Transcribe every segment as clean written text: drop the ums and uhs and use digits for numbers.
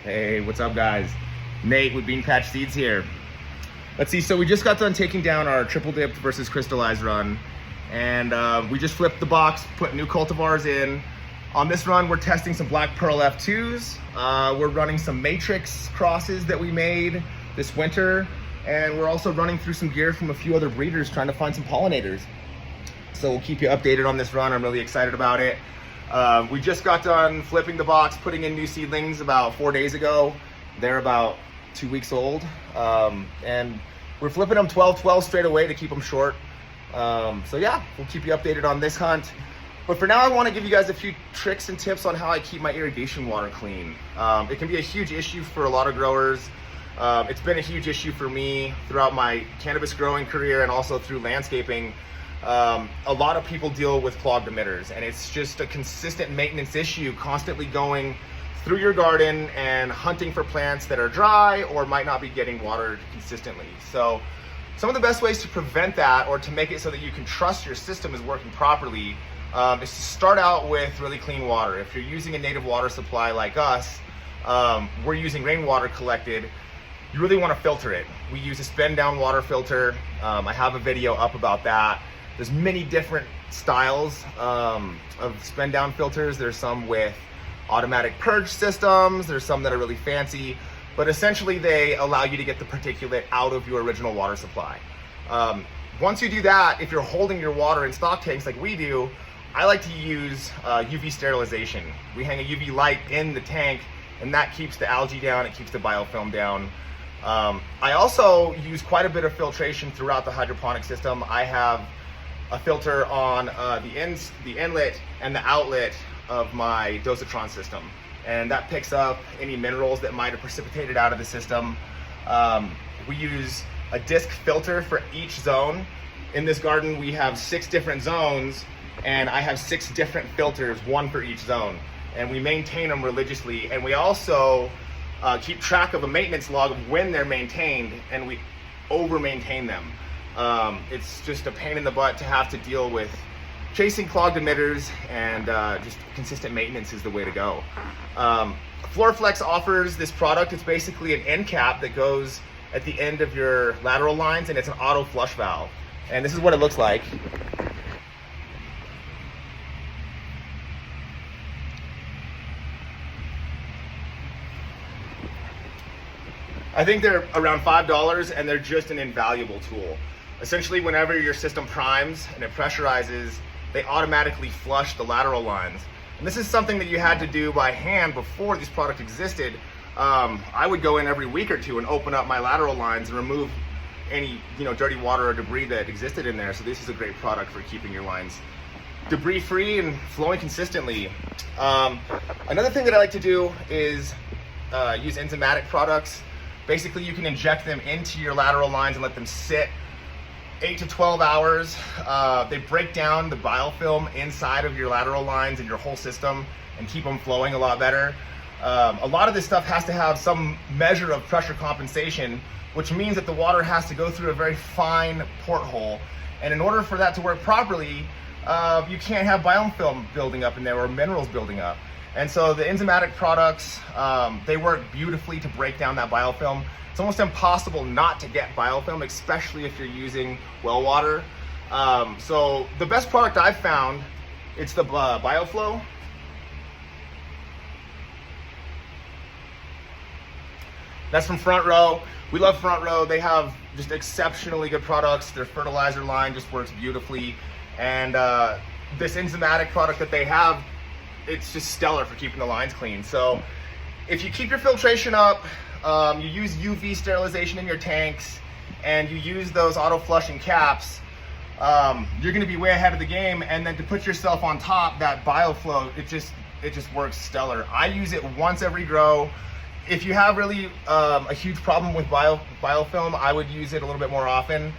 Hey, what's up guys? Nate with Bean Patch Seeds here. Let's see, so we just got done taking down our triple dipped versus crystallized run, and we just flipped the box, put new cultivars in. On this run, we're testing some Black Pearl F2s. We're running some matrix crosses that we made this winter, and we're also running through some gear from a few other breeders trying to find some pollinators. So we'll keep you updated on this run. I'm really excited about it. We just got done flipping the box, putting in new seedlings about 4 days ago. They're about 2 weeks old. And we're flipping them 12-12 straight away to keep them short. So yeah, we'll keep you updated on this hunt. But for now, I want to give you guys a few tricks and tips on how I keep my irrigation water clean. It can be a huge issue for a lot of growers. It's been a huge issue for me throughout my cannabis growing career and also through landscaping. A lot of people deal with clogged emitters, and it's just a consistent maintenance issue, constantly going through your garden and hunting for plants that are dry or might not be getting watered consistently. So some of the best ways to prevent that, or to make it so that you can trust your system is working properly, is to start out with really clean water. If you're using a native water supply like us, we're using rainwater collected. You really want to filter it. We use a spin down water filter. I have a video up about that. There's many different styles of spin down filters. There's some with automatic purge systems. There's some that are really fancy, but essentially they allow you to get the particulate out of your original water supply. Once you do that, if you're holding your water in stock tanks like we do, I like to use UV sterilization. We hang a UV light in the tank, and that keeps the algae down, it keeps the biofilm down. I also use quite a bit of filtration throughout the hydroponic system. I have a filter on the inlet and the outlet of my dosatron system, and that picks up any minerals that might have precipitated out of the system. We use a disc filter for each zone. In this garden, we have 6 different zones, and I have 6 different filters, one for each zone, and we maintain them religiously. And we also keep track of a maintenance log of when they're maintained, and we over-maintain them. It's just a pain in the butt to have to deal with chasing clogged emitters, and just consistent maintenance is the way to go. Floraflex offers this product. It's basically an end cap that goes at the end of your lateral lines, and it's an auto flush valve. And this is what it looks like. I think they're around $5, and they're just an invaluable tool. Essentially, whenever your system primes and it pressurizes, they automatically flush the lateral lines. And this is something that you had to do by hand before this product existed. I would go in every week or two and open up my lateral lines and remove any dirty water or debris that existed in there. So this is a great product for keeping your lines debris free and flowing consistently. Another thing that I like to do is use enzymatic products. Basically, you can inject them into your lateral lines and let them sit 8 to 12 hours. They break down the biofilm inside of your lateral lines and your whole system and keep them flowing a lot better. A lot of this stuff has to have some measure of pressure compensation, which means that the water has to go through a very fine porthole. And in order for that to work properly, you can't have biofilm building up in there or minerals building up. And so the enzymatic products, they work beautifully to break down that biofilm. It's almost impossible not to get biofilm, especially if you're using well water. So the best product I've found, it's the BioFlow. That's from Front Row. We love Front Row. They have just exceptionally good products. Their fertilizer line just works beautifully. And this enzymatic product that they have, it's just stellar for keeping the lines clean. So if you keep your filtration up, you use UV sterilization in your tanks, and you use those auto flushing caps, you're going to be way ahead of the game. And then to put yourself on top, that BioFlow, it just works stellar. I use it once every grow. If you have really a huge problem with biofilm, I would use it a little bit more often.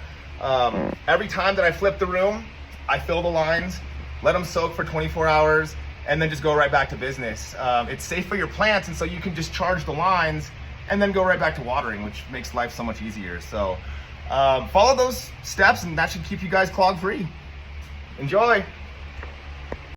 Every time that I flip the room, I fill the lines, let them soak for 24 hours, and then just go right back to business. It's safe for your plants, and so you can just charge the lines and then go right back to watering, which makes life so much easier. So follow those steps, and that should keep you guys clog free. Enjoy.